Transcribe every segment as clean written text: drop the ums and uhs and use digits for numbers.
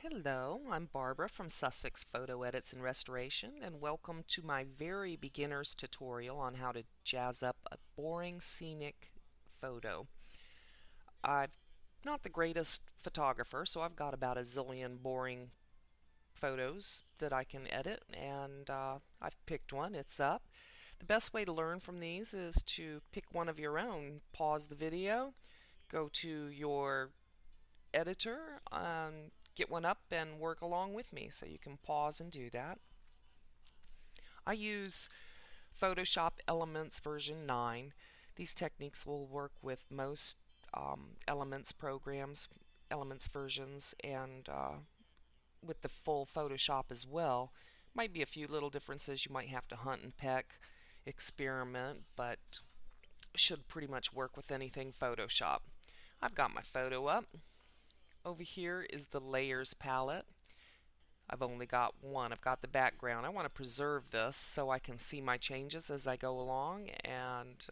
Hello, I'm Barbara from Sussex Photo Edits and Restoration, and welcome to my very beginner's tutorial on how to jazz up a boring scenic photo. I'm not the greatest photographer, so I've got about a zillion boring photos that I can edit, and I've picked one. It's up. The best way to learn from these is to pick one of your own. Pause the video, go to your editor, get one up and work along with me, so you can pause and do that. I use Photoshop Elements version 9. These techniques will work with most Elements programs, Elements versions, and with the full Photoshop as well. Might be a few little differences. You might have to hunt and peck, experiment, but should pretty much work with anything Photoshop. I've got my photo up. Over here is the layers palette. I've only got one. I've got the background. I want to preserve this so I can see my changes as I go along, and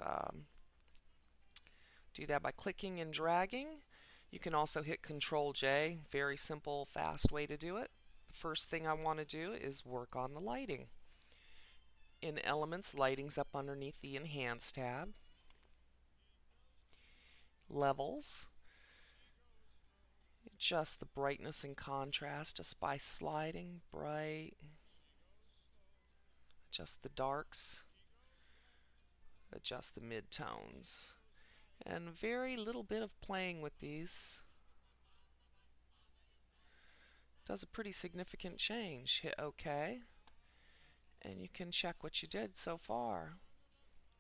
do that by clicking and dragging. You can also hit Control J. Very simple, fast way to do it. The first thing I want to do is work on the lighting. In Elements, lighting's up underneath the Enhance tab. Levels. Adjust the brightness and contrast just by sliding bright. Adjust the darks. Adjust the midtones. And very little bit of playing with these does a pretty significant change. Hit OK, and you can check what you did so far.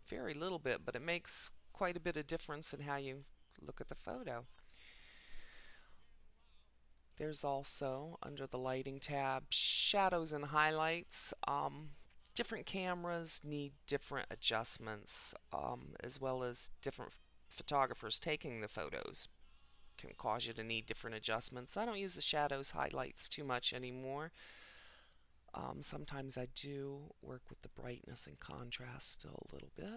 Very little bit, but it makes quite a bit of difference in how you look at the photo. There's also, under the lighting tab, shadows and highlights. Different cameras need different adjustments, as well as different photographers taking the photos can cause you to need different adjustments. I don't use the shadows, highlights too much anymore. Sometimes I do work with the brightness and contrast still a little bit.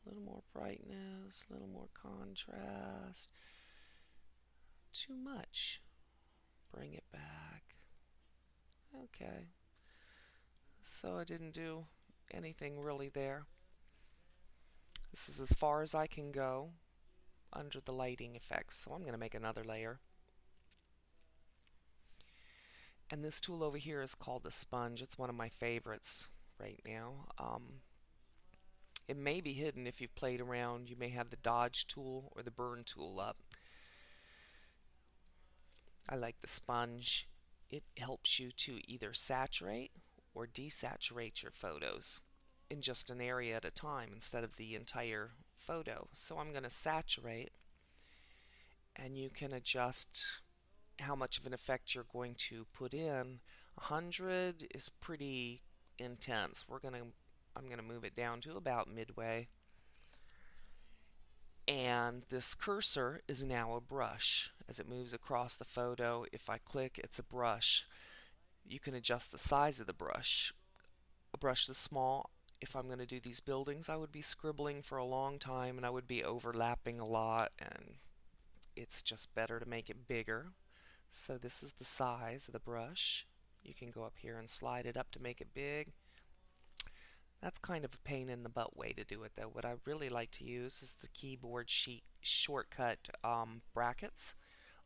A little more brightness, a little more contrast. Too much. Bring it back. Okay. So I didn't do anything really there. This is as far as I can go under the lighting effects. So I'm going to make another layer. And this tool over here is called the sponge. It's one of my favorites right now. It may be hidden if you've played around. You may have the dodge tool or the burn tool up. I like the sponge. It helps you to either saturate or desaturate your photos in just an area at a time instead of the entire photo. So I'm going to saturate, and you can adjust how much of an effect you're going to put in. 100 is pretty intense. I'm going to move it down to about midway. And this cursor is now a brush. As it moves across the photo, if I click, it's a brush. You can adjust the size of the brush. A brush this small, if I'm going to do these buildings, I would be scribbling for a long time and I would be overlapping a lot, and it's just better to make it bigger. So this is the size of the brush. You can go up here and slide it up to make it big. That's kind of a pain in the butt way to do it, though. What I really like to use is the keyboard shortcut brackets.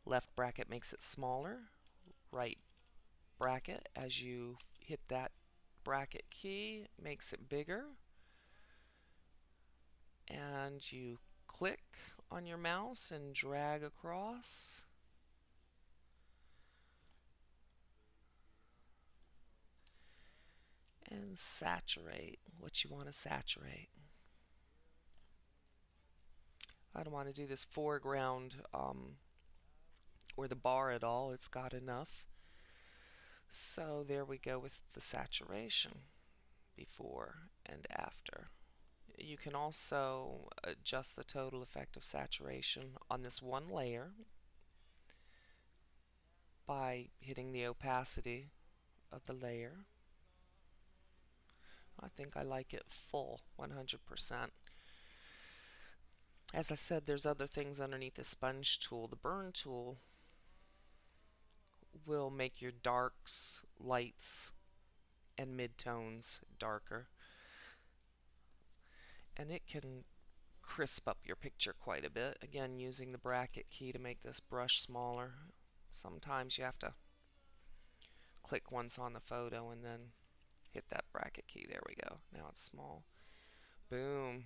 Left bracket makes it smaller. Right bracket, as you hit that bracket key, makes it bigger. And you click on your mouse and drag across. And saturate what you want to saturate. I don't want to do this foreground or the bar at all. It's got enough. So there we go with the saturation before and after. You can also adjust the total effect of saturation on this one layer by hitting the opacity of the layer. I think I like it full, 100%. As I said, there's other things underneath the sponge tool. The burn tool will make your darks, lights, and midtones darker. And it can crisp up your picture quite a bit. Again, using the bracket key to make this brush smaller. Sometimes you have to click once on the photo and then hit that bracket key. There we go. Now it's small. Boom.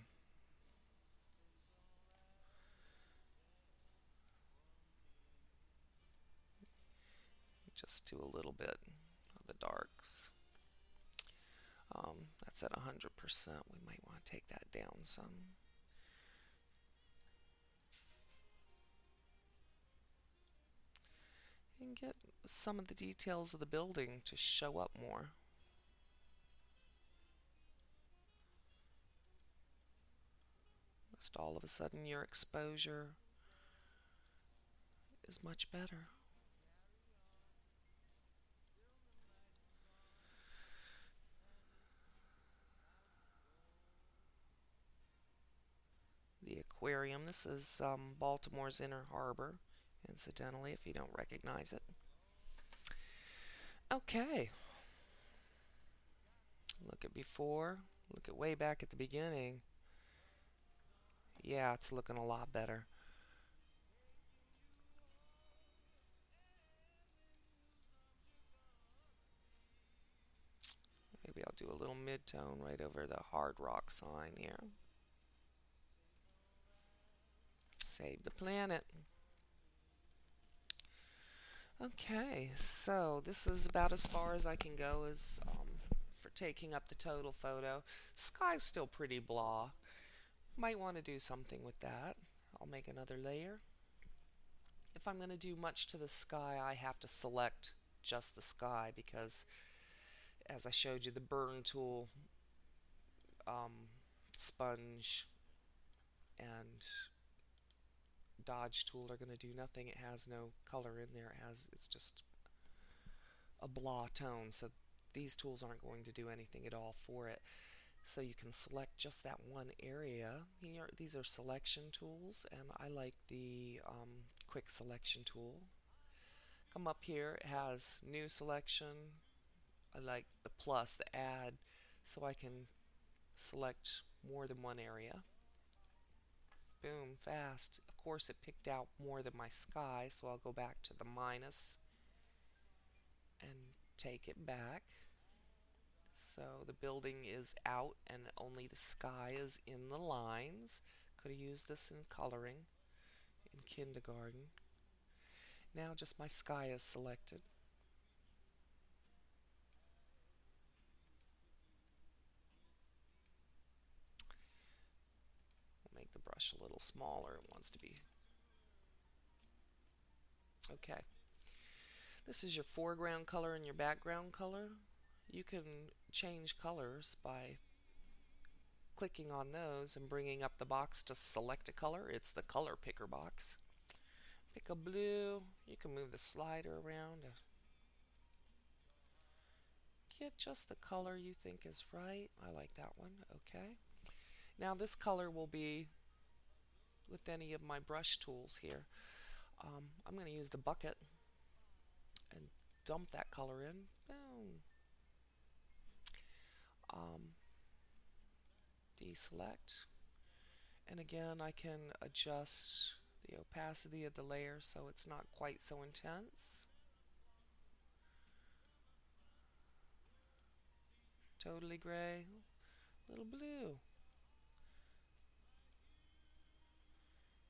Just do a little bit of the darks. That's at 100%. We might want to take that down some. And get some of the details of the building to show up more. Just all of a sudden your exposure is much better. The aquarium. This is Baltimore's Inner Harbor, incidentally, if you don't recognize it. Okay. Look at before. Look at way back at the beginning. Yeah, it's looking a lot better. Maybe I'll do a little mid-tone right over the Hard Rock sign here. Save the planet. Okay, so this is about as far as I can go as for taking up the total photo. Sky's still pretty blah. Might want to do something with that. I'll make another layer. If I'm going to do much to the sky, I have to select just the sky because, as I showed you, the burn tool, sponge, and dodge tool are going to do nothing. It has no color in there. It's just a blah tone, so these tools aren't going to do anything at all for it. So you can select just that one area. These are selection tools, and I like the quick selection tool. Come up here, it has new selection. I like the plus, the add, so I can select more than one area. Boom, fast. Of course, it picked out more than my sky, so I'll go back to the minus and take it back. So the building is out and only the sky is in the lines. Could have used this in coloring in kindergarten. Now just my sky is selected. We'll make the brush a little smaller. It wants to be. Okay. This is your foreground color and your background color. You can change colors by clicking on those and bringing up the box to select a color. It's the color picker box. Pick a blue. You can move the slider around to get just the color you think is right. I like that one. Okay. Now this color will be with any of my brush tools here. I'm going to use the bucket and dump that color in. Boom. Deselect. And again, I can adjust the opacity of the layer so it's not quite so intense. Totally gray, little blue.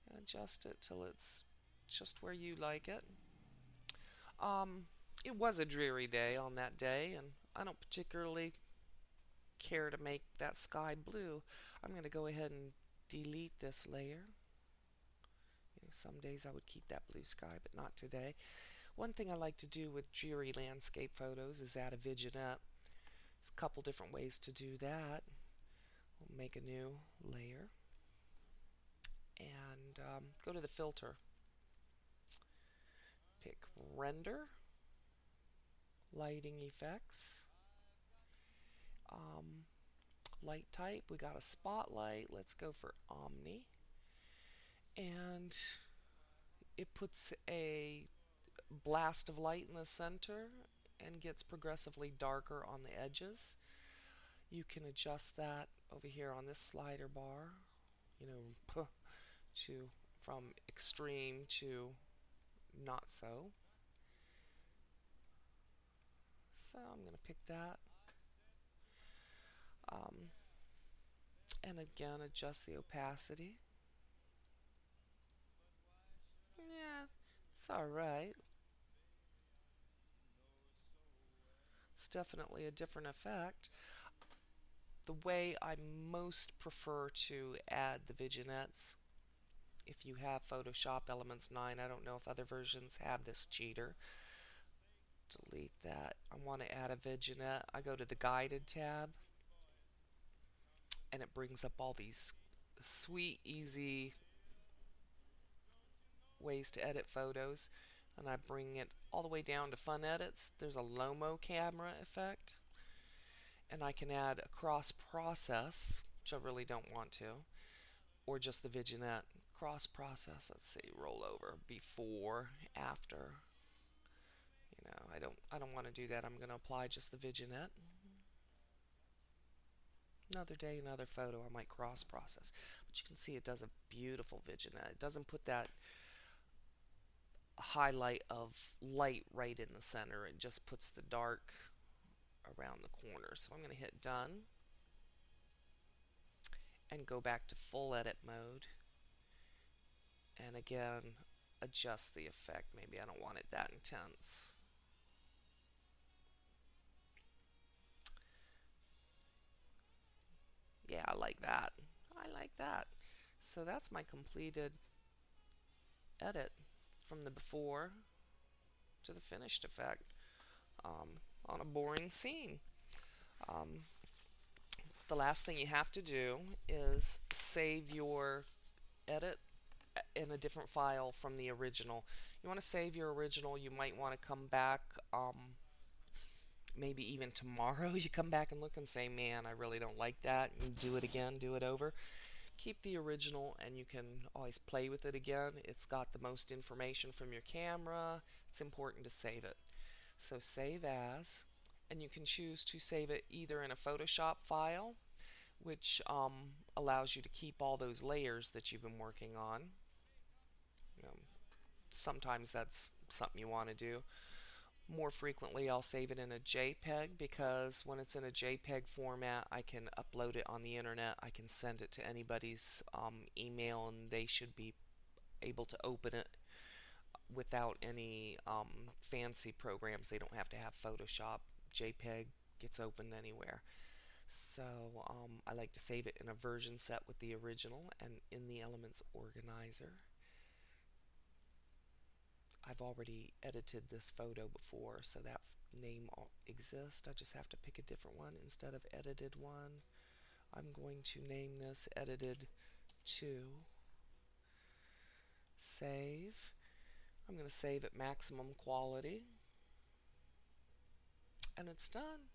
And adjust it till it's just where you like it. It was a dreary day on that day, and I don't particularly care to make that sky blue. I'm going to go ahead and delete this layer. Some days I would keep that blue sky, but not today. One thing I like to do with dreary landscape photos is add a vignette. There's a couple different ways to do that. We'll make a new layer and go to the filter. Pick render, lighting effects, light type. We got a spotlight. Let's go for omni. And it puts a blast of light in the center and gets progressively darker on the edges. You can adjust that over here on this slider bar, you know, to from extreme to not so. So I'm going to pick that. Um, and again, adjust the opacity. Yeah, it's alright. It's definitely a different effect. The way I most prefer to add the vignettes, if you have Photoshop Elements 9, I don't know if other versions have this cheater. Delete that. I want to add a vignette. I go to the Guided tab, and it brings up all these sweet, easy ways to edit photos. And I bring it all the way down to Fun Edits. There's a Lomo camera effect. And I can add a cross process, which I really don't want to, or just the vignette. Cross process, let's see, roll over, before, after. You know, I don't want to do that. I'm going to apply just the vignette. Another day, another photo, I might cross process. But you can see it does a beautiful vignette. It doesn't put that highlight of light right in the center. It just puts the dark around the corner. So I'm going to hit done and go back to full edit mode. And again, adjust the effect. Maybe I don't want it that intense. Yeah, I like that. I like that. So that's my completed edit from the before to the finished effect on a boring scene. Um, the last thing you have to do is save your edit in a different file from the original. You want to save your original. You might want to come back maybe even tomorrow. You come back and look and say, man, I really don't like that, and do it again, do it over. Keep the original, and you can always play with it again. It's got the most information from your camera. It's important to save it. So save as, and you can choose to save it either in a Photoshop file, which allows you to keep all those layers that you've been working on. Sometimes that's something you want to do. More frequently, I'll save it in a JPEG, because when it's in a JPEG format, I can upload it on the internet. I can send it to anybody's email, and they should be able to open it without any fancy programs. They don't have to have Photoshop. JPEG gets opened anywhere. So I like to save it in a version set with the original and in the Elements organizer. I've already edited this photo before, so that name exists. I just have to pick a different one instead of edited one. I'm going to name this edited 2. Save. I'm going to save at maximum quality. And it's done.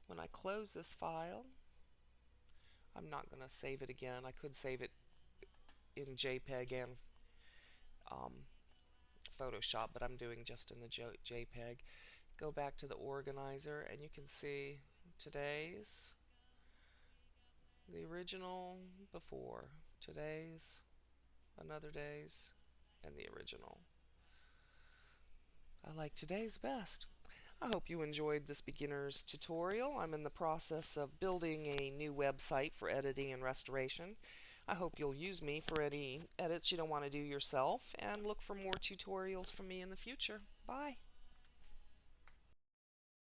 When I close this file, I'm not going to save it again. I could save it in JPEG and Photoshop, but I'm doing just in the JPEG. Go back to the organizer, and you can see today's, the original before, today's, another day's, and the original. I like today's best. I hope you enjoyed this beginner's tutorial. I'm in the process of building a new website for editing and restoration. I hope you'll use me for any edits you don't want to do yourself, and look for more tutorials from me in the future. Bye.